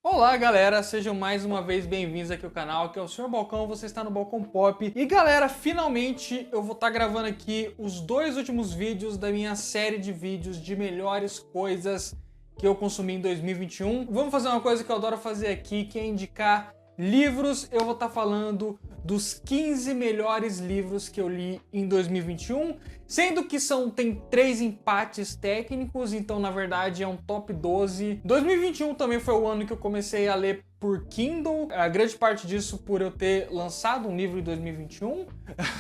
Olá galera, sejam mais uma vez bem-vindos aqui ao canal, que é o Sr. Balcão, você está no Balcão Pop. E galera, finalmente eu vou estar gravando aqui os dois últimos vídeos da minha série de vídeos de melhores coisas que eu consumi em 2021. Vamos fazer uma coisa que eu adoro fazer aqui, que é indicar livros. Eu vou estar falando dos 15 melhores livros que eu li em 2021, sendo que tem 3 empates técnicos, então na verdade é um top 12. 2021 também foi o ano que eu comecei a ler por Kindle, a grande parte disso por eu ter lançado um livro em 2021,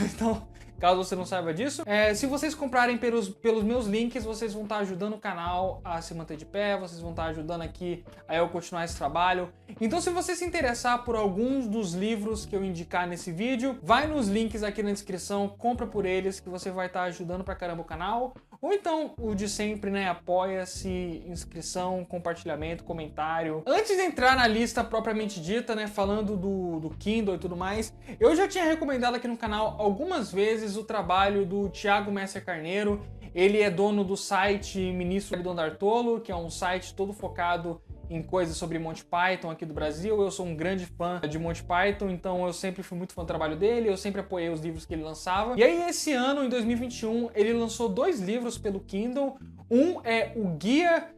então caso você não saiba disso. Se vocês comprarem pelos meus links, vocês vão estar ajudando o canal a se manter de pé, vocês vão estar ajudando aqui a eu continuar esse trabalho. Então se você se interessar por alguns dos livros que eu indicar nesse vídeo, vai nos links aqui na descrição, compra por eles que você vai estar ajudando pra caramba o canal. Ou então o de sempre, né? Apoia-se, inscrição, compartilhamento, comentário. Antes de entrar na lista propriamente dita, né? Falando do Kindle e tudo mais, eu já tinha recomendado aqui no canal algumas vezes o trabalho do Thiago Messer Carneiro. Ele é dono do site Ministro do Dartolo, que é um site todo focado em coisas sobre Monty Python aqui do Brasil. Eu sou um grande fã de Monty Python, então eu sempre fui muito fã do trabalho dele, eu sempre apoiei os livros que ele lançava. E aí esse ano, em 2021, ele lançou 2 livros pelo Kindle. Um é o Guia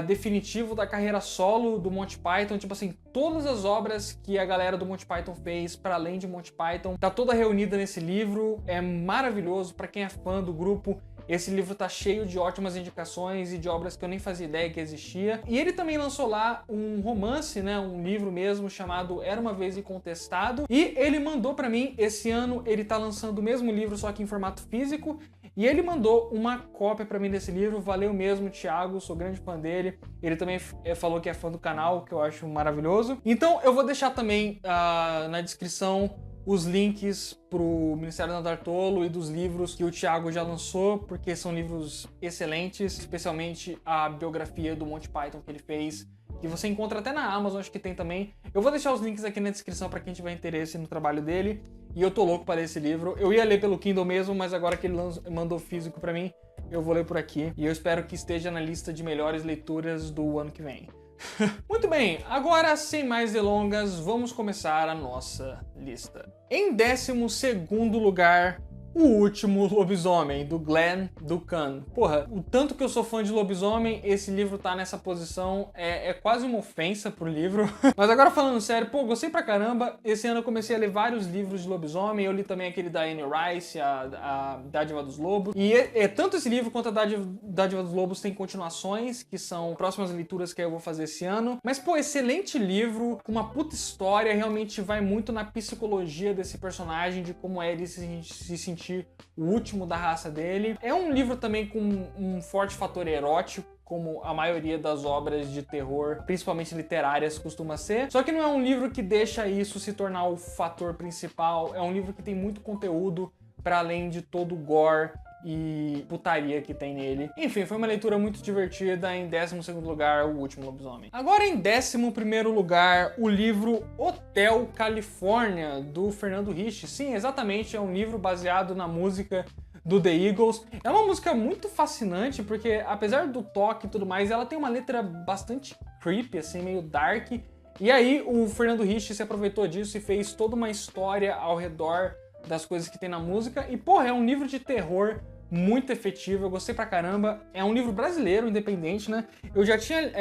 definitivo da carreira solo do Monty Python, tipo assim, todas as obras que a galera do Monty Python fez para além de Monty Python, tá toda reunida nesse livro. É maravilhoso para quem é fã do grupo. Esse livro tá cheio de ótimas indicações e de obras que eu nem fazia ideia que existia. E ele também lançou lá um romance, né, um livro mesmo chamado Era Uma Vez Incontestado. E ele mandou para mim, esse ano ele tá lançando o mesmo livro, só que em formato físico. E ele mandou uma cópia para mim desse livro. Valeu mesmo, Thiago, sou grande fã dele. Ele também falou que é fã do canal, que eu acho maravilhoso. Então eu vou deixar também na descrição os links pro Ministério do Dartolo e dos livros que o Thiago já lançou, porque são livros excelentes, especialmente a biografia do Monty Python que ele fez, que você encontra até na Amazon, acho que tem também. Eu vou deixar os links aqui na descrição para quem tiver interesse no trabalho dele, e eu tô louco para ler esse livro. Eu ia ler pelo Kindle mesmo, mas agora que ele mandou físico para mim, eu vou ler por aqui, e eu espero que esteja na lista de melhores leituras do ano que vem. Muito bem, agora sem mais delongas, vamos começar a nossa lista. Em 12º lugar, O Último Lobisomem, do Glenn Duncan. Porra, o tanto que eu sou fã de lobisomem, esse livro tá nessa posição, é quase uma ofensa pro livro. Mas agora falando sério, pô, gostei pra caramba. Esse ano eu comecei a ler vários livros de lobisomem, eu li também aquele da Anne Rice, a Dádiva dos Lobos. E tanto esse livro quanto a Dádiva dos Lobos tem continuações, que são próximas leituras que eu vou fazer esse ano. Mas, pô, excelente livro, com uma puta história, realmente vai muito na psicologia desse personagem, de como é ele se sentir o último da raça dele. É um livro também com um forte fator erótico, como a maioria das obras de terror, principalmente literárias, costuma ser. Só que não é um livro que deixa isso se tornar o fator principal. É um livro que tem muito conteúdo para além de todo o gore e putaria que tem nele. Enfim, foi uma leitura muito divertida. Em 12º lugar, O Último Lobisomem. Agora em 11º lugar, o livro Hotel California, do Fernando Rich. Sim, exatamente, é um livro baseado na música do The Eagles. É uma música muito fascinante, porque apesar do toque e tudo mais, ela tem uma letra bastante creepy, assim, meio dark. E aí o Fernando Rich se aproveitou disso e fez toda uma história ao redor das coisas que tem na música. E, porra, é um livro de terror muito efetivo, eu gostei pra caramba. É um livro brasileiro, independente, né? Eu já tinha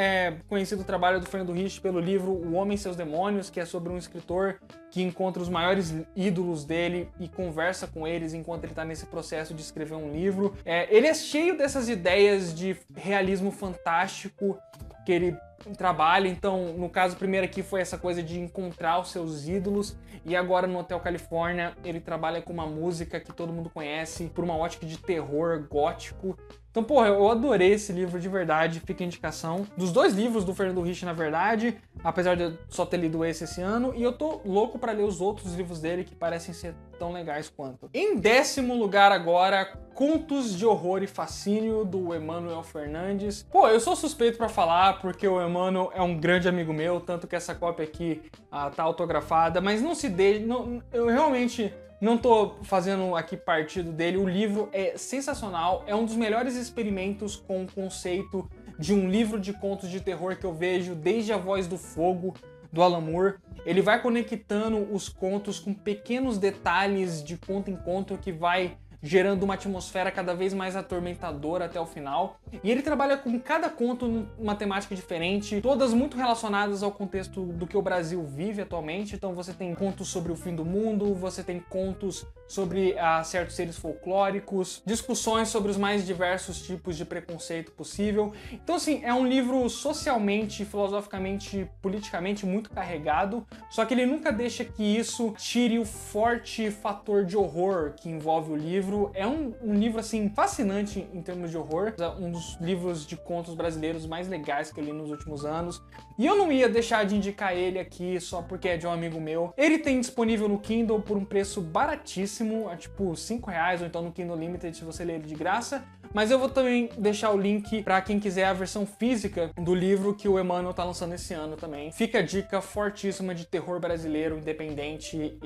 conhecido o trabalho do Fernando Rich pelo livro O Homem e Seus Demônios, que é sobre um escritor que encontra os maiores ídolos dele e conversa com eles enquanto ele tá nesse processo de escrever um livro. Ele é cheio dessas ideias de realismo fantástico que ele trabalha. Então, no caso, primeiro aqui foi essa coisa de encontrar os seus ídolos, e agora no Hotel California ele trabalha com uma música que todo mundo conhece por uma ótica de terror gótico. Então, porra, eu adorei esse livro de verdade, fica a indicação. Dos 2 livros do Fernando Rich, na verdade, apesar de eu só ter lido esse ano, e eu tô louco pra ler os outros livros dele que parecem ser tão legais quanto. Em 10º lugar agora, Contos de Horror e Fascínio, do Emanuel Fernandes. Pô, eu sou suspeito pra falar porque o Emanuel é um grande amigo meu, tanto que essa cópia aqui tá autografada, mas não se deixe, eu realmente não tô fazendo aqui partido dele. O livro é sensacional, é um dos melhores experimentos com o conceito de um livro de contos de terror que eu vejo desde A Voz do Fogo, do Alan Moore. Ele vai conectando os contos com pequenos detalhes de conto em conto que vai gerando uma atmosfera cada vez mais atormentadora até o final. E ele trabalha com cada conto numa temática diferente, todas muito relacionadas ao contexto do que o Brasil vive atualmente. Então você tem contos sobre o fim do mundo, você tem contos sobre certos seres folclóricos, discussões sobre os mais diversos tipos de preconceito possível. Então assim, é um livro socialmente, filosoficamente, politicamente muito carregado, só que ele nunca deixa que isso tire o forte fator de horror que envolve o livro. É um livro, assim, fascinante em termos de horror. Um dos livros de contos brasileiros mais legais que eu li nos últimos anos. E eu não ia deixar de indicar ele aqui só porque é de um amigo meu. Ele tem disponível no Kindle por um preço baratíssimo, tipo R$5, ou então no Kindle Limited se você ler ele de graça. Mas eu vou também deixar o link para quem quiser a versão física do livro que o Emmanuel tá lançando esse ano também. Fica a dica fortíssima de terror brasileiro, independente,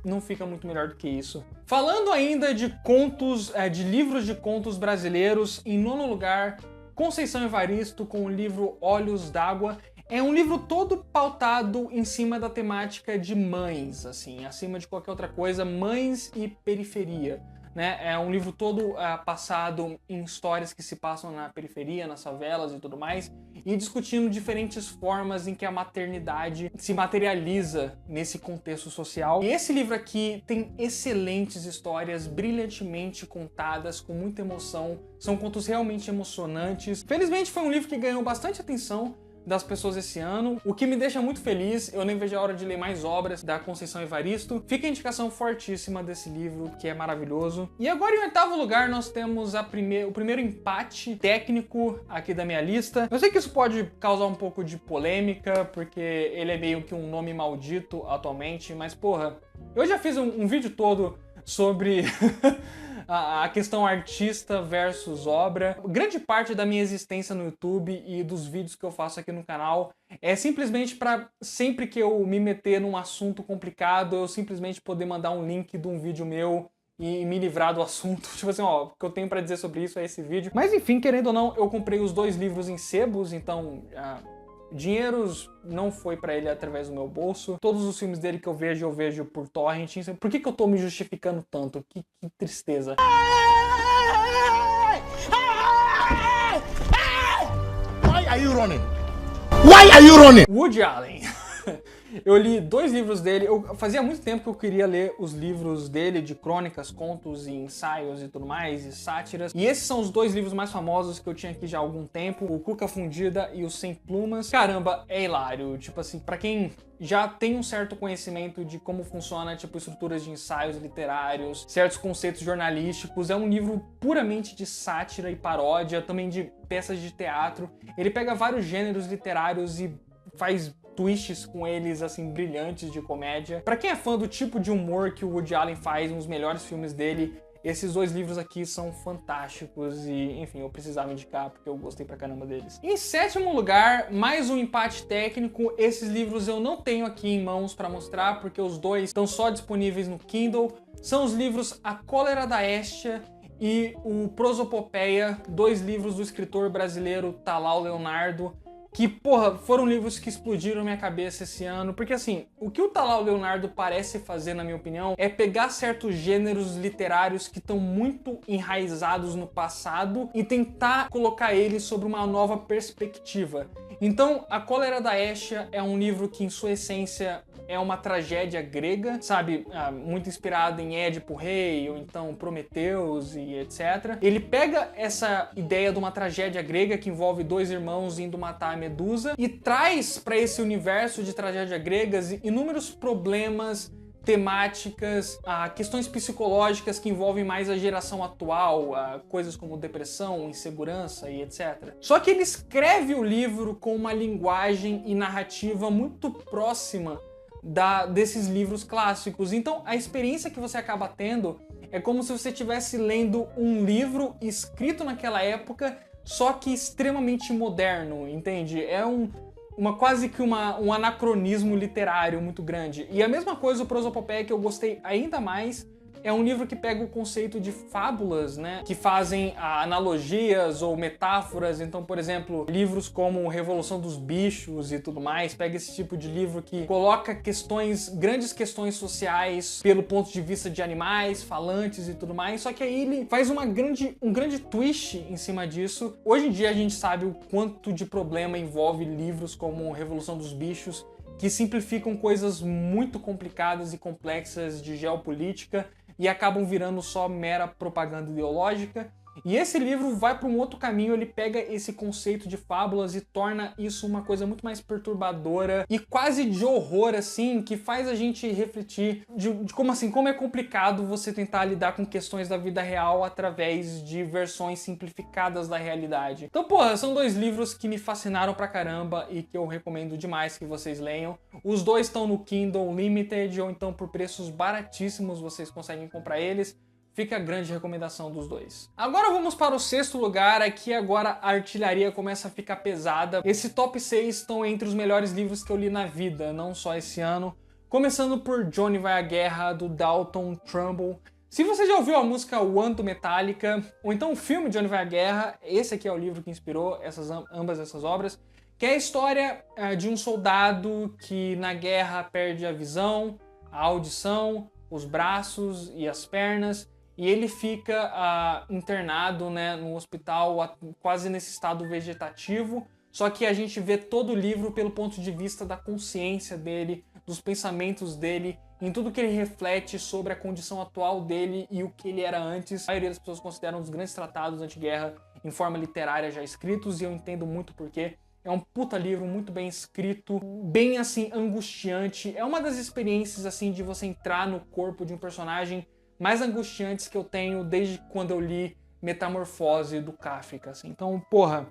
não fica muito melhor do que isso. Falando ainda de contos, de livros de contos brasileiros, em nono lugar, Conceição Evaristo com o livro Olhos d'Água. É um livro todo pautado em cima da temática de mães, assim, acima de qualquer outra coisa, mães e periferia. Né? É um livro todo passado em histórias que se passam na periferia, nas favelas e tudo mais, e discutindo diferentes formas em que a maternidade se materializa nesse contexto social. E esse livro aqui tem excelentes histórias, brilhantemente contadas, com muita emoção, são contos realmente emocionantes. Felizmente foi um livro que ganhou bastante atenção das pessoas esse ano, o que me deixa muito feliz. Eu nem vejo a hora de ler mais obras da Conceição Evaristo. Fica a indicação fortíssima desse livro, que é maravilhoso. E agora, em oitavo lugar, nós temos o primeiro empate técnico aqui da minha lista. Eu sei que isso pode causar um pouco de polêmica, porque ele é meio que um nome maldito atualmente, mas porra, eu já fiz um vídeo todo sobre a questão artista versus obra. Grande parte da minha existência no YouTube e dos vídeos que eu faço aqui no canal é simplesmente para sempre que eu me meter num assunto complicado, eu simplesmente poder mandar um link de um vídeo meu e me livrar do assunto. Tipo assim, ó, o que eu tenho pra dizer sobre isso é esse vídeo. Mas enfim, querendo ou não, eu comprei os 2 livros em sebos, então dinheiros não foi pra ele através do meu bolso. Todos os filmes dele que eu vejo por torrent. Por que eu tô me justificando tanto? Que tristeza. Why are you running? Why are you running? Woody Allen. Eu li 2 livros dele. Fazia muito tempo que eu queria ler os livros dele de crônicas, contos e ensaios e tudo mais, e sátiras. E esses são os 2 livros mais famosos que eu tinha aqui já há algum tempo, o Cuca Fundida e o Sem Plumas. Caramba, é hilário. Tipo assim, pra quem já tem um certo conhecimento de como funciona, tipo, estruturas de ensaios literários, certos conceitos jornalísticos, é um livro puramente de sátira e paródia, também de peças de teatro. Ele pega vários gêneros literários e faz twists com eles, assim, brilhantes de comédia. Pra quem é fã do tipo de humor que o Woody Allen faz nos melhores filmes dele, esses 2 livros aqui são fantásticos e, enfim, eu precisava indicar porque eu gostei pra caramba deles. Em 7º lugar, mais um empate técnico. Esses livros eu não tenho aqui em mãos pra mostrar porque os 2 estão só disponíveis no Kindle. São os livros A Cólera da Héstia e o Prosopopeia, 2 livros do escritor brasileiro Talal Leonardo, que, porra, foram livros que explodiram minha cabeça esse ano, porque assim, o que o Talal Leonardo parece fazer, na minha opinião, é pegar certos gêneros literários que estão muito enraizados no passado e tentar colocar eles sobre uma nova perspectiva. Então, A Cólera da Héstia é um livro que, em sua essência, é uma tragédia grega, sabe? Muito inspirada em Édipo Rei, ou então Prometeus e etc. Ele pega essa ideia de uma tragédia grega que envolve 2 irmãos indo matar a Medusa e traz para esse universo de tragédia gregas inúmeros problemas, temáticas, questões psicológicas que envolvem mais a geração atual, coisas como depressão, insegurança e etc. Só que ele escreve o livro com uma linguagem e narrativa muito próxima desses livros clássicos. Então a experiência que você acaba tendo é como se você estivesse lendo um livro escrito naquela época, só que extremamente moderno, entende? É quase que um anacronismo literário muito grande. E a mesma coisa o Prosopopeia, que eu gostei ainda mais, é um livro que pega o conceito de fábulas, né, que fazem analogias ou metáforas. Então, por exemplo, livros como Revolução dos Bichos e tudo mais, pega esse tipo de livro que coloca grandes questões sociais pelo ponto de vista de animais, falantes e tudo mais, só que aí ele faz um grande twist em cima disso. Hoje em dia a gente sabe o quanto de problema envolve livros como Revolução dos Bichos, que simplificam coisas muito complicadas e complexas de geopolítica e acabam virando só mera propaganda ideológica. E esse livro vai para um outro caminho, ele pega esse conceito de fábulas e torna isso uma coisa muito mais perturbadora e quase de horror, assim, que faz a gente refletir de como é complicado você tentar lidar com questões da vida real através de versões simplificadas da realidade. Então, porra, são dois livros que me fascinaram pra caramba e que eu recomendo demais que vocês leiam. Os dois estão no Kindle Unlimited ou então por preços baratíssimos vocês conseguem comprar eles. Fica a grande recomendação dos dois. Agora vamos para o sexto lugar, aqui agora a artilharia começa a ficar pesada. Esse top 6 estão entre os melhores livros que eu li na vida, não só esse ano. Começando por Johnny Vai à Guerra, do Dalton Trumbull. Se você já ouviu a música One do Metallica, ou então o filme Johnny Vai à Guerra, esse aqui é o livro que inspirou ambas essas obras, que é a história de um soldado que na guerra perde a visão, a audição, os braços e as pernas, e ele fica internado, né, no hospital, quase nesse estado vegetativo. Só que a gente vê todo o livro pelo ponto de vista da consciência dele, dos pensamentos dele, em tudo que ele reflete sobre a condição atual dele e o que ele era antes. A maioria das pessoas considera um dos grandes tratados anti-guerra em forma literária já escritos, e eu entendo muito porquê. É um puta livro, muito bem escrito, bem assim, angustiante. É uma das experiências assim de você entrar no corpo de um personagem mais angustiantes que eu tenho desde quando eu li Metamorfose do Kafka, assim. Então, porra,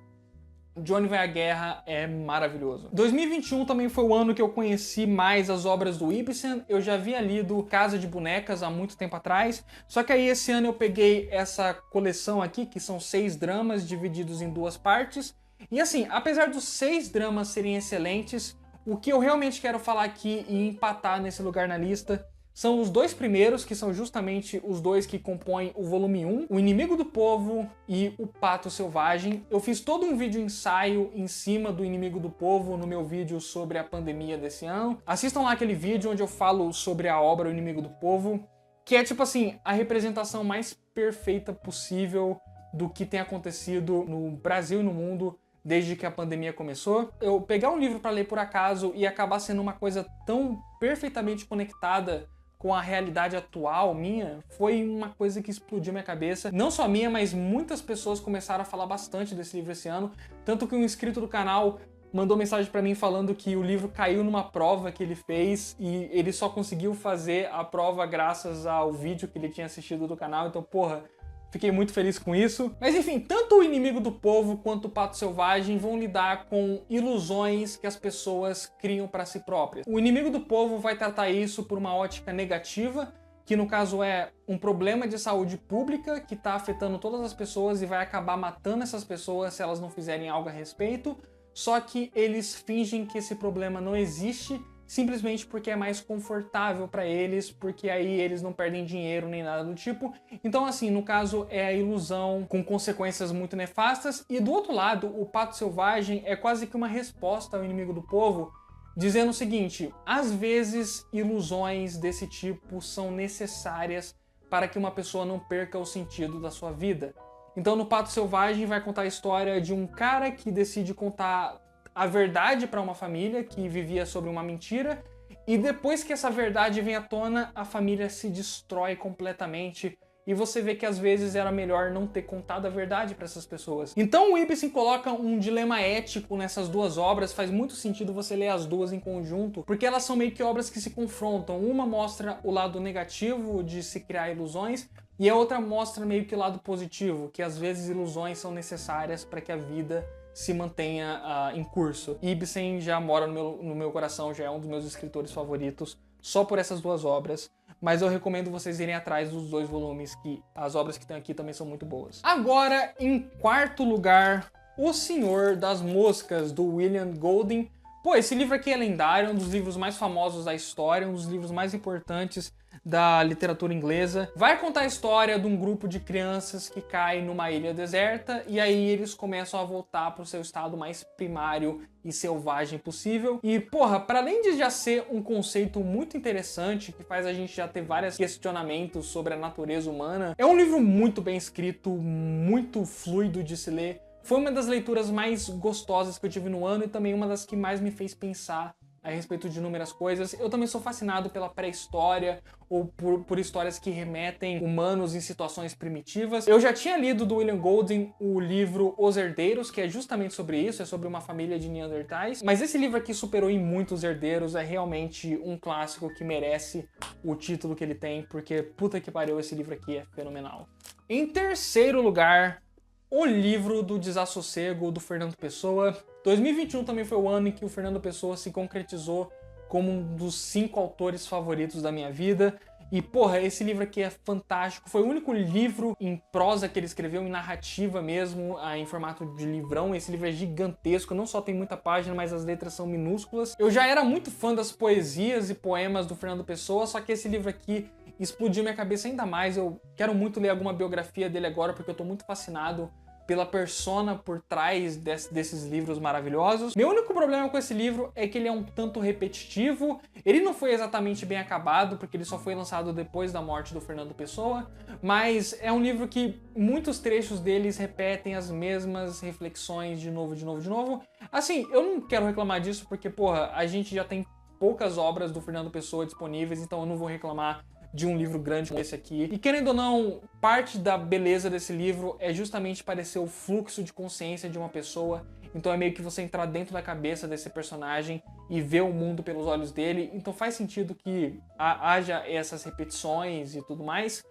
Johnny Vai à Guerra é maravilhoso. 2021 também foi o ano que eu conheci mais as obras do Ibsen. Eu já havia lido Casa de Bonecas há muito tempo atrás, só que aí esse ano eu peguei essa coleção aqui, que são 6 dramas divididos em 2 partes. E assim, apesar dos 6 dramas serem excelentes, o que eu realmente quero falar aqui e empatar nesse lugar na lista são os 2 primeiros, que são justamente os 2 que compõem o volume 1, O Inimigo do Povo e O Pato Selvagem. Eu fiz todo um vídeo ensaio em cima do Inimigo do Povo no meu vídeo sobre a pandemia desse ano. Assistam lá aquele vídeo onde eu falo sobre a obra O Inimigo do Povo, que é tipo assim, a representação mais perfeita possível do que tem acontecido no Brasil e no mundo desde que a pandemia começou. Eu pegar um livro para ler por acaso e acabar sendo uma coisa tão perfeitamente conectada com a realidade atual minha, foi uma coisa que explodiu minha cabeça. Não só minha, mas muitas pessoas começaram a falar bastante desse livro esse ano, tanto que um inscrito do canal mandou mensagem pra mim falando que o livro caiu numa prova que ele fez e ele só conseguiu fazer a prova graças ao vídeo que ele tinha assistido do canal. Então, porra, fiquei muito feliz com isso. Mas enfim, tanto o Inimigo do Povo quanto o Pato Selvagem vão lidar com ilusões que as pessoas criam para si próprias. O Inimigo do Povo vai tratar isso por uma ótica negativa, que no caso é um problema de saúde pública que está afetando todas as pessoas e vai acabar matando essas pessoas se elas não fizerem algo a respeito. Só que eles fingem que esse problema não existe, simplesmente porque é mais confortável para eles, porque aí eles não perdem dinheiro nem nada do tipo. Então, assim, no caso é a ilusão com consequências muito nefastas. E do outro lado, o Pato Selvagem é quase que uma resposta ao Inimigo do Povo, dizendo o seguinte: às vezes ilusões desse tipo são necessárias para que uma pessoa não perca o sentido da sua vida. Então, no Pato Selvagem vai contar a história de um cara que decide contar a verdade para uma família que vivia sobre uma mentira, e depois que essa verdade vem à tona, a família se destrói completamente, e você vê que às vezes era melhor não ter contado a verdade para essas pessoas. Então o Ibsen coloca um dilema ético nessas 2 obras. Faz muito sentido você ler as 2 em conjunto, porque elas são meio que obras que se confrontam. Uma mostra o lado negativo de se criar ilusões, e a outra mostra meio que o lado positivo, que às vezes ilusões são necessárias para que a vida se mantenha em curso. Ibsen já mora no meu coração, já é um dos meus escritores favoritos, só por essas 2 obras, mas eu recomendo vocês irem atrás dos 2 volumes, que as obras que tem aqui também são muito boas. Agora, em quarto lugar, O Senhor das Moscas, do William Golding. Pô, esse livro aqui é lendário, é um dos livros mais famosos da história, um dos livros mais importantes da literatura inglesa. Vai contar a história de um grupo de crianças que cai numa ilha deserta e aí eles começam a voltar para o seu estado mais primário e selvagem possível. E, porra, para além de já ser um conceito muito interessante, que faz a gente já ter vários questionamentos sobre a natureza humana, é um livro muito bem escrito, muito fluido de se ler. Foi uma das leituras mais gostosas que eu tive no ano e também uma das que mais me fez pensar a respeito de inúmeras coisas. Eu também sou fascinado pela pré-história ou por histórias que remetem humanos em situações primitivas. Eu já tinha lido do William Golding o livro Os Herdeiros, que é justamente sobre isso, é sobre uma família de Neandertais. Mas esse livro aqui superou em muitos herdeiros, é realmente um clássico que merece o título que ele tem, porque puta que pariu, esse livro aqui é fenomenal. Em terceiro lugar, o livro do Desassossego, do Fernando Pessoa. 2021 também foi o ano em que o Fernando Pessoa se concretizou como um dos 5 autores favoritos da minha vida. E, porra, esse livro aqui é fantástico. Foi o único livro em prosa que ele escreveu, em narrativa mesmo, em formato de livrão. Esse livro é gigantesco, não só tem muita página, mas as letras são minúsculas. Eu já era muito fã das poesias e poemas do Fernando Pessoa, só que esse livro aqui explodiu minha cabeça ainda mais. Eu quero muito ler alguma biografia dele agora, porque eu tô muito fascinado pela persona por trás desses livros maravilhosos. Meu único problema com esse livro é que ele é um tanto repetitivo. Ele não foi exatamente bem acabado, porque ele só foi lançado depois da morte do Fernando Pessoa, mas é um livro que muitos trechos deles repetem as mesmas reflexões de novo. Assim, eu não quero reclamar disso, porque, porra, a gente já tem poucas obras do Fernando Pessoa disponíveis, então eu não vou reclamar de um livro grande como esse aqui. E querendo ou não, parte da beleza desse livro é justamente parecer o fluxo de consciência de uma pessoa. Então é meio que você entrar dentro da cabeça desse personagem e ver o mundo pelos olhos dele. Então faz sentido que haja essas repetições e tudo mais.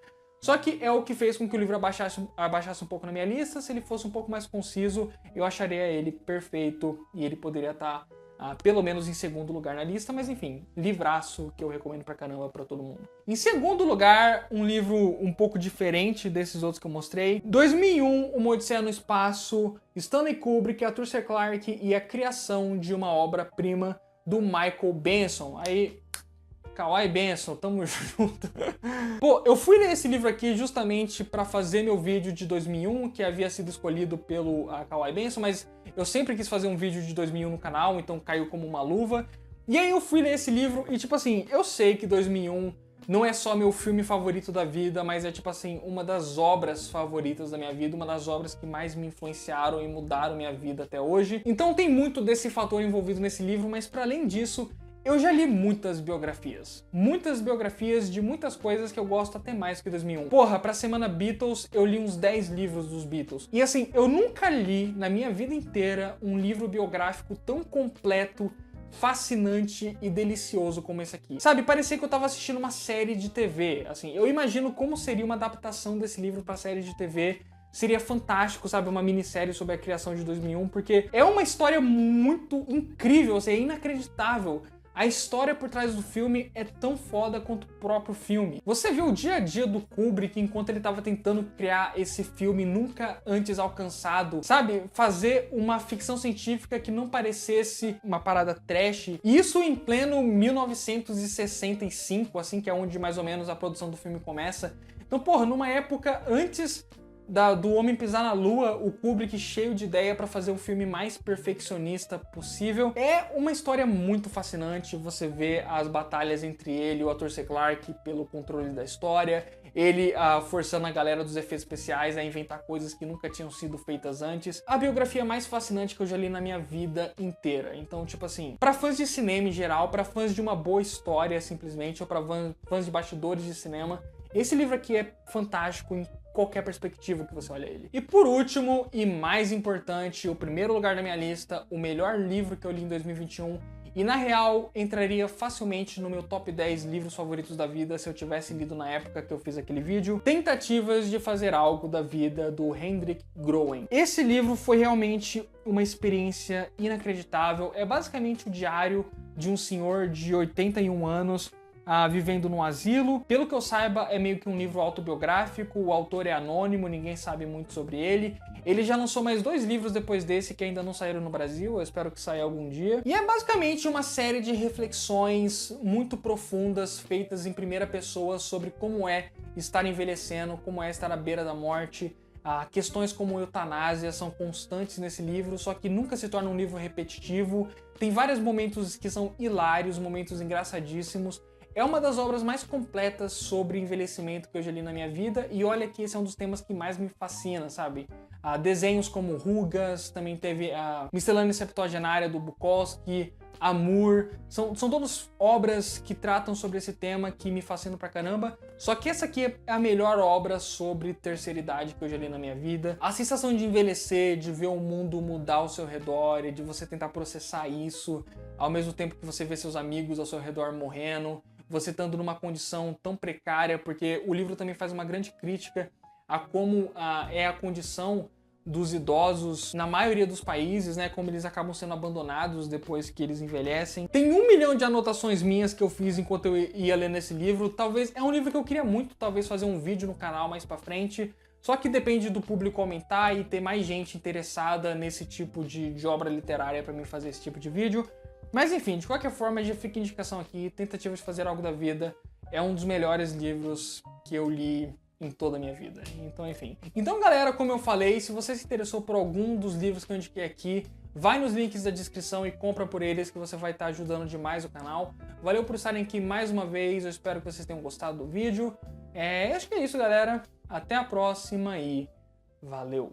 Só que é o que fez com que o livro abaixasse um pouco na minha lista. Se ele fosse um pouco mais conciso, eu acharia ele perfeito e ele poderia estar pelo menos em segundo lugar na lista, mas enfim, livraço que eu recomendo pra caramba pra todo mundo. Em segundo lugar, um livro um pouco diferente desses outros que eu mostrei. 2001, Uma Odisseia no Espaço, Stanley Kubrick, Arthur C. Clarke e a criação de uma obra-prima do Michael Benson. Aí, Kawai Benson, tamo junto. Pô, eu fui ler esse livro aqui justamente pra fazer meu vídeo de 2001, que havia sido escolhido pelo Kawai Benson, mas eu sempre quis fazer um vídeo de 2001 no canal, então caiu como uma luva. E aí eu fui ler esse livro e, tipo assim, eu sei que 2001 não é só meu filme favorito da vida, mas é, tipo assim, uma das obras favoritas da minha vida, uma das obras que mais me influenciaram e mudaram minha vida até hoje. Então tem muito desse fator envolvido nesse livro, mas para além disso, eu já li muitas biografias de muitas coisas que eu gosto até mais que 2001. Porra, pra semana Beatles, eu li uns 10 livros dos Beatles. E assim, eu nunca li na minha vida inteira um livro biográfico tão completo, fascinante e delicioso como esse aqui. Sabe, parecia que eu tava assistindo uma série de TV. Assim, eu imagino como seria uma adaptação desse livro pra série de TV. Seria fantástico, sabe, uma minissérie sobre a criação de 2001, porque é uma história muito incrível, assim, é inacreditável. A história por trás do filme é tão foda quanto o próprio filme. Você vê o dia a dia do Kubrick enquanto ele estava tentando criar esse filme nunca antes alcançado, sabe? Fazer uma ficção científica que não parecesse uma parada trash. Isso em pleno 1965, assim, que é onde mais ou menos a produção do filme começa. Então, porra, numa época antes do Homem Pisar na Lua, o Kubrick cheio de ideia pra fazer o filme mais perfeccionista possível. É uma história muito fascinante, você vê as batalhas entre ele e o Arthur C. Clarke pelo controle da história, ele forçando a galera dos efeitos especiais a inventar coisas que nunca tinham sido feitas antes. A biografia mais fascinante que eu já li na minha vida inteira. Então, tipo assim, pra fãs de cinema em geral, pra fãs de uma boa história simplesmente, ou pra fãs de bastidores de cinema, esse livro aqui é fantástico em qualquer perspectiva que você olha ele. E por último, e mais importante, o primeiro lugar da minha lista, o melhor livro que eu li em 2021, e na real entraria facilmente no meu top 10 livros favoritos da vida se eu tivesse lido na época que eu fiz aquele vídeo, Tentativas de Fazer Algo da Vida, do Hendrik Groen. Esse livro foi realmente uma experiência inacreditável, é basicamente o diário de um senhor de 81 anos vivendo num asilo. Pelo que eu saiba, é meio que um livro autobiográfico, o autor é anônimo, ninguém sabe muito sobre ele. Ele já lançou mais 2 livros depois desse que ainda não saíram no Brasil, eu espero que saia algum dia. E é basicamente uma série de reflexões muito profundas, feitas em primeira pessoa, sobre como é estar envelhecendo, como é estar à beira da morte. Questões como eutanásia são constantes nesse livro, só que nunca se torna um livro repetitivo. Tem vários momentos que são hilários, momentos engraçadíssimos. É uma das obras mais completas sobre envelhecimento que eu já li na minha vida, e olha que esse é um dos temas que mais me fascina, sabe? Desenhos como Rugas, também teve a Miscelânea Septuagenária do Bukowski, Amour, são todas obras que tratam sobre esse tema que me fascinam pra caramba, só que essa aqui é a melhor obra sobre terceira idade que eu já li na minha vida. A sensação de envelhecer, de ver o mundo mudar ao seu redor e de você tentar processar isso, ao mesmo tempo que você vê seus amigos ao seu redor morrendo, você estando numa condição tão precária, porque o livro também faz uma grande crítica a como é a condição dos idosos na maioria dos países, né, como eles acabam sendo abandonados depois que eles envelhecem. Tem 1 milhão de anotações minhas que eu fiz enquanto eu ia ler nesse livro. Talvez, é um livro que eu queria muito, talvez fazer um vídeo no canal mais pra frente, só que depende do público aumentar e ter mais gente interessada nesse tipo de obra literária pra mim fazer esse tipo de vídeo. Mas enfim, de qualquer forma, já fica a indicação aqui, Tentativa de Fazer Algo da Vida, é um dos melhores livros que eu li em toda a minha vida. Então, enfim. Então, galera, como eu falei, se você se interessou por algum dos livros que eu indiquei aqui, vai nos links da descrição e compra por eles, que você vai estar ajudando demais o canal. Valeu por estarem aqui mais uma vez, eu espero que vocês tenham gostado do vídeo. Acho que é isso, galera. Até a próxima e valeu!